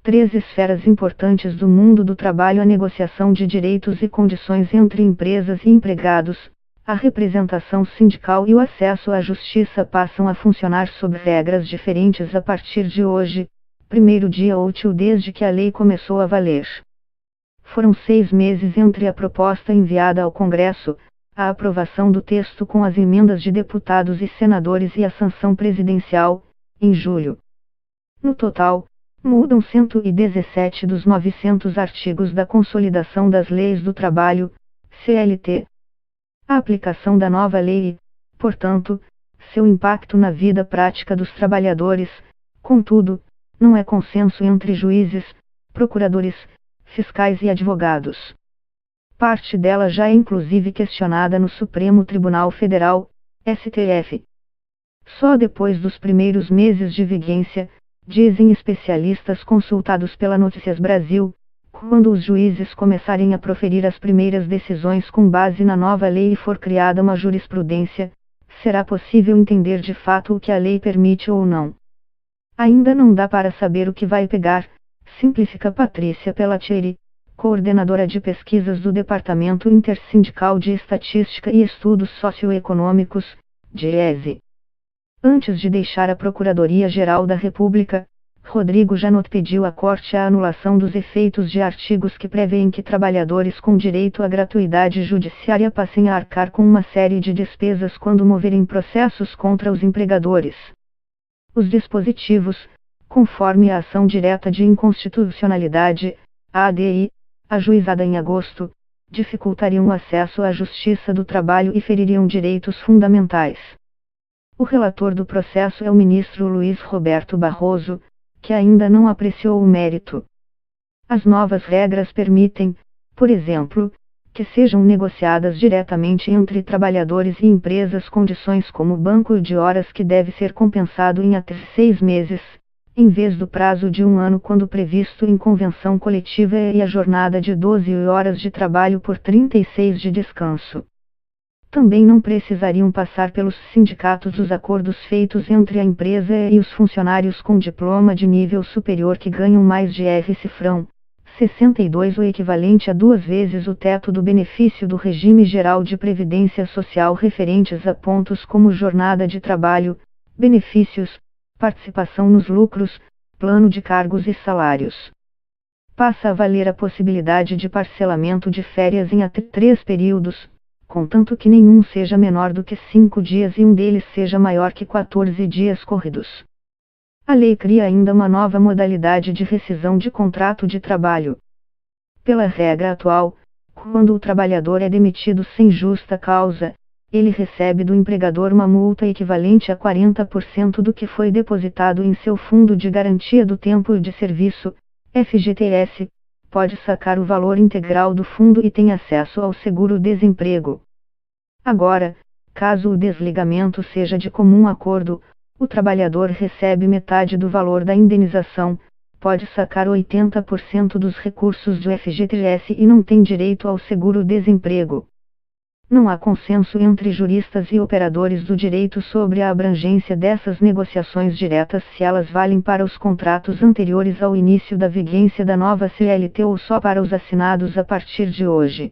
três esferas importantes do mundo do trabalho: a negociação de direitos e condições entre empresas e empregados, a representação sindical e o acesso à justiça passam a funcionar sob regras diferentes a partir de hoje, primeiro dia útil desde que a lei começou a valer. Foram 6 meses entre a proposta enviada ao Congresso, a aprovação do texto com as emendas de deputados e senadores e a sanção presidencial, em julho. No total, mudam 117 dos 900 artigos da Consolidação das Leis do Trabalho, CLT. A aplicação da nova lei e, portanto, seu impacto na vida prática dos trabalhadores, contudo, não é consenso entre juízes, procuradores, fiscais e advogados. Parte dela já é inclusive questionada no Supremo Tribunal Federal, STF. Só depois dos primeiros meses de vigência, dizem especialistas consultados pela Notícias Brasil, quando os juízes começarem a proferir as primeiras decisões com base na nova lei e for criada uma jurisprudência, será possível entender de fato o que a lei permite ou não. Ainda não dá para saber o que vai pegar, simplifica Patrícia Pellatieri, coordenadora de pesquisas do Departamento Intersindical de Estatística e Estudos Socioeconômicos, DIESE. Antes de deixar a Procuradoria-Geral da República, Rodrigo Janot pediu à Corte a anulação dos efeitos de artigos que prevêem que trabalhadores com direito à gratuidade judiciária passem a arcar com uma série de despesas quando moverem processos contra os empregadores. Os dispositivos, conforme a ação direta de inconstitucionalidade, ADI, ajuizada em agosto, dificultariam o acesso à justiça do trabalho e feririam direitos fundamentais. O relator do processo é o ministro Luiz Roberto Barroso, que ainda não apreciou o mérito. As novas regras permitem, por exemplo, que sejam negociadas diretamente entre trabalhadores e empresas condições como banco de horas que deve ser compensado em até 6 meses, em vez do prazo de 1 ano quando previsto em convenção coletiva, e a jornada de 12 horas de trabalho por 36 de descanso. Também não precisariam passar pelos sindicatos os acordos feitos entre a empresa e os funcionários com diploma de nível superior que ganham mais de R/cifrão, 62, o equivalente a 2 vezes o teto do benefício do regime geral de previdência social referentes a pontos como jornada de trabalho, benefícios, participação nos lucros, plano de cargos e salários. Passa a valer a possibilidade de parcelamento de férias em até 3 períodos, contanto que nenhum seja menor do que 5 dias e um deles seja maior que 14 dias corridos. A lei cria ainda uma nova modalidade de rescisão de contrato de trabalho. Pela regra atual, quando o trabalhador é demitido sem justa causa, ele recebe do empregador uma multa equivalente a 40% do que foi depositado em seu Fundo de Garantia do Tempo de Serviço, FGTS, pode sacar o valor integral do fundo e tem acesso ao seguro-desemprego. Agora, caso o desligamento seja de comum acordo, o trabalhador recebe metade do valor da indenização, pode sacar 80% dos recursos do FGTS e não tem direito ao seguro-desemprego. Não há consenso entre juristas e operadores do direito sobre a abrangência dessas negociações diretas, se elas valem para os contratos anteriores ao início da vigência da nova CLT ou só para os assinados a partir de hoje.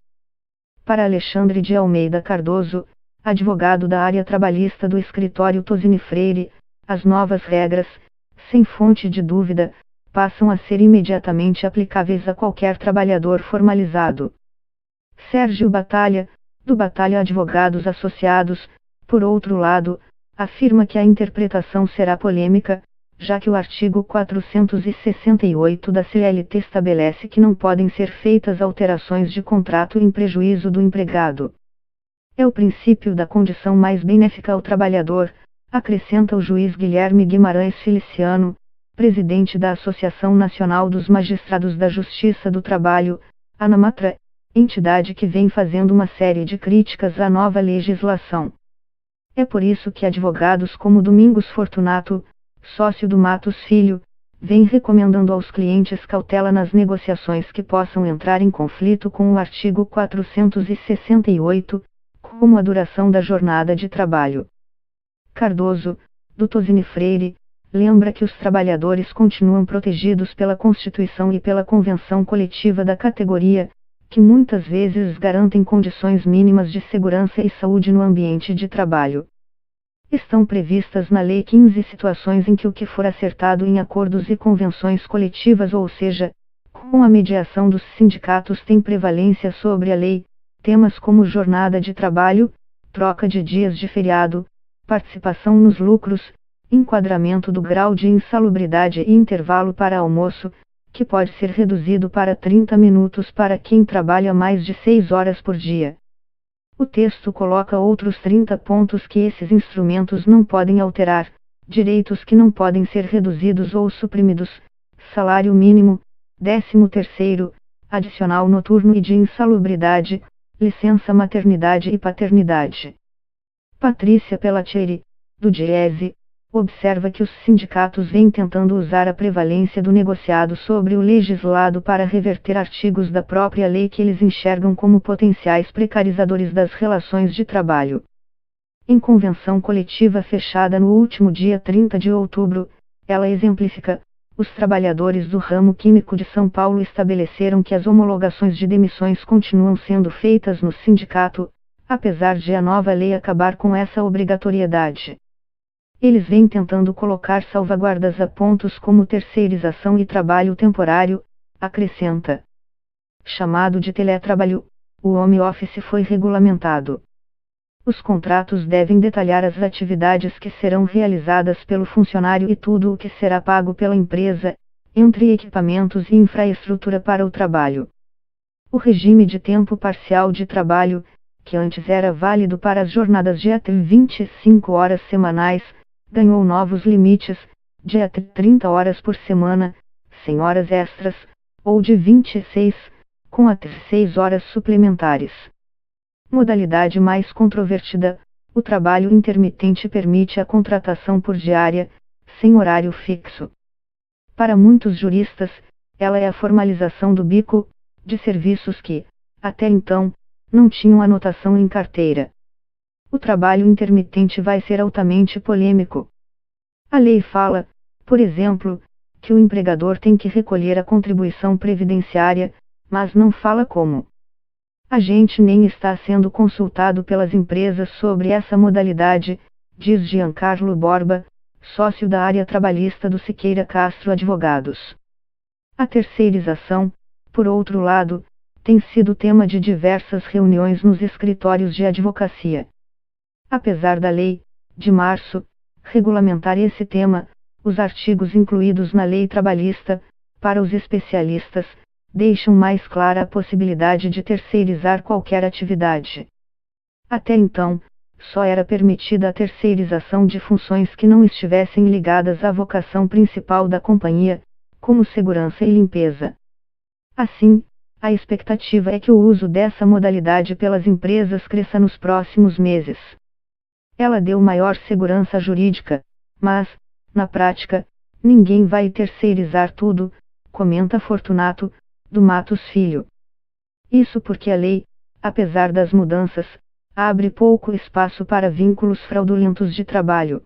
Para Alexandre de Almeida Cardoso, advogado da área trabalhista do escritório Tosini Freire, as novas regras, sem fonte de dúvida, passam a ser imediatamente aplicáveis a qualquer trabalhador formalizado. Sérgio Batalha, do Batalha Advogados Associados, por outro lado, afirma que a interpretação será polêmica, já que o artigo 468 da CLT estabelece que não podem ser feitas alterações de contrato em prejuízo do empregado. É o princípio da condição mais benéfica ao trabalhador, acrescenta o juiz Guilherme Guimarães Feliciano, presidente da Associação Nacional dos Magistrados da Justiça do Trabalho, ANAMATRA, entidade que vem fazendo uma série de críticas à nova legislação. É por isso que advogados como Domingos Fortunato, sócio do Matos Filho, vem recomendando aos clientes cautela nas negociações que possam entrar em conflito com o artigo 468, como a duração da jornada de trabalho. Cardoso, do Tosini Freire, lembra que os trabalhadores continuam protegidos pela Constituição e pela Convenção Coletiva da categoria, que muitas vezes garantem condições mínimas de segurança e saúde no ambiente de trabalho. Estão previstas na Lei 15 situações em que o que for acertado em acordos e convenções coletivas, ou seja, com a mediação dos sindicatos, tem prevalência sobre a lei. Temas como jornada de trabalho, troca de dias de feriado, participação nos lucros, enquadramento do grau de insalubridade e intervalo para almoço, que pode ser reduzido para 30 minutos para quem trabalha mais de 6 horas por dia. O texto coloca outros 30 pontos que esses instrumentos não podem alterar: direitos que não podem ser reduzidos ou suprimidos, salário mínimo, 13º, adicional noturno e de insalubridade, licença maternidade e paternidade. Patrícia Pellatieri, do Diese, observa que os sindicatos vêm tentando usar a prevalência do negociado sobre o legislado para reverter artigos da própria lei que eles enxergam como potenciais precarizadores das relações de trabalho. Em convenção coletiva fechada no último dia 30 de outubro, ela exemplifica: os trabalhadores do ramo químico de São Paulo estabeleceram que as homologações de demissões continuam sendo feitas no sindicato, apesar de a nova lei acabar com essa obrigatoriedade. Eles vêm tentando colocar salvaguardas a pontos como terceirização e trabalho temporário, acrescenta. Chamado de teletrabalho, o home office foi regulamentado. Os contratos devem detalhar as atividades que serão realizadas pelo funcionário e tudo o que será pago pela empresa, entre equipamentos e infraestrutura para o trabalho. O regime de tempo parcial de trabalho, que antes era válido para as jornadas de até 25 horas semanais, ganhou novos limites, de até 30 horas por semana, sem horas extras, ou de 26, com até 6 horas suplementares. Modalidade mais controvertida: o trabalho intermitente permite a contratação por diária, sem horário fixo. Para muitos juristas, ela é a formalização do bico, de serviços que, até então, não tinham anotação em carteira. O trabalho intermitente vai ser altamente polêmico. A lei fala, por exemplo, que o empregador tem que recolher a contribuição previdenciária, mas não fala como. A gente nem está sendo consultado pelas empresas sobre essa modalidade, diz Giancarlo Borba, sócio da área trabalhista do Siqueira Castro Advogados. A terceirização, por outro lado, tem sido tema de diversas reuniões nos escritórios de advocacia. Apesar da lei, de março, regulamentar esse tema, os artigos incluídos na lei trabalhista, para os especialistas, deixam mais clara a possibilidade de terceirizar qualquer atividade. Até então, só era permitida a terceirização de funções que não estivessem ligadas à vocação principal da companhia, como segurança e limpeza. Assim, a expectativa é que o uso dessa modalidade pelas empresas cresça nos próximos meses. Ela deu maior segurança jurídica, mas, na prática, ninguém vai terceirizar tudo, comenta Fortunato, do Matos Filho. Isso porque a lei, apesar das mudanças, abre pouco espaço para vínculos fraudulentos de trabalho.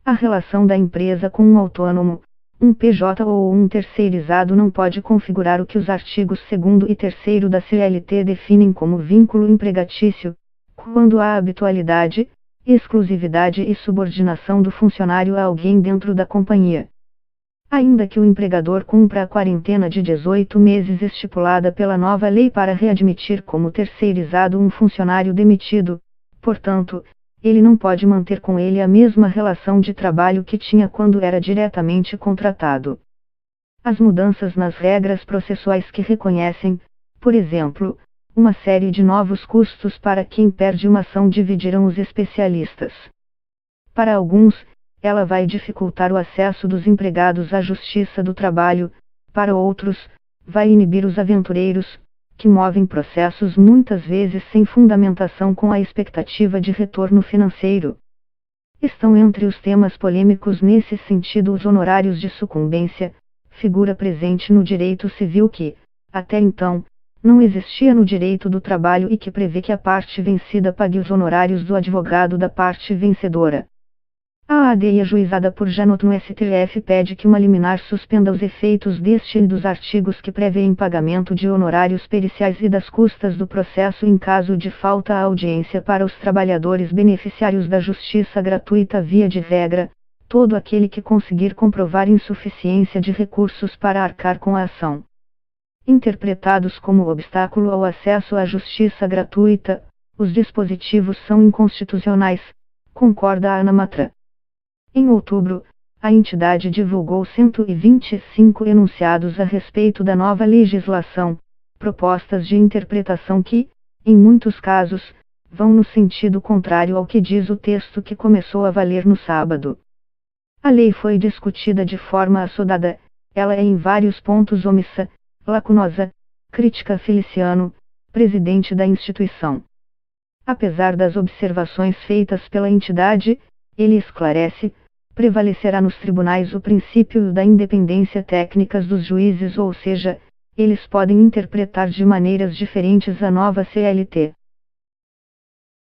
A relação da empresa com um autônomo, um PJ ou um terceirizado não pode configurar o que os artigos 2º e 3º da CLT definem como vínculo empregatício, quando há habitualidade, exclusividade e subordinação do funcionário a alguém dentro da companhia. Ainda que o empregador cumpra a quarentena de 18 meses estipulada pela nova lei para readmitir como terceirizado um funcionário demitido, portanto, ele não pode manter com ele a mesma relação de trabalho que tinha quando era diretamente contratado. As mudanças nas regras processuais que reconhecem, por exemplo, uma série de novos custos para quem perde uma ação dividirão os especialistas. Para alguns, ela vai dificultar o acesso dos empregados à justiça do trabalho, para outros, vai inibir os aventureiros, que movem processos muitas vezes sem fundamentação com a expectativa de retorno financeiro. Estão entre os temas polêmicos nesse sentido os honorários de sucumbência, figura presente no direito civil que, até então, não existia no direito do trabalho e que prevê que a parte vencida pague os honorários do advogado da parte vencedora. A ADI ajuizada por Janot no STF pede que uma liminar suspenda os efeitos deste e dos artigos que prevêem pagamento de honorários periciais e das custas do processo em caso de falta à audiência para os trabalhadores beneficiários da justiça gratuita via de regra, todo aquele que conseguir comprovar insuficiência de recursos para arcar com a ação. Interpretados como obstáculo ao acesso à justiça gratuita, os dispositivos são inconstitucionais, concorda a Anamatra. Em outubro, a entidade divulgou 125 enunciados a respeito da nova legislação, propostas de interpretação que, em muitos casos, vão no sentido contrário ao que diz o texto que começou a valer no sábado. A lei foi discutida de forma assodada, ela é em vários pontos omissa, lacunosa, critica Feliciano, presidente da instituição. Apesar das observações feitas pela entidade, ele esclarece, prevalecerá nos tribunais o princípio da independência técnica dos juízes, ou seja, eles podem interpretar de maneiras diferentes a nova CLT.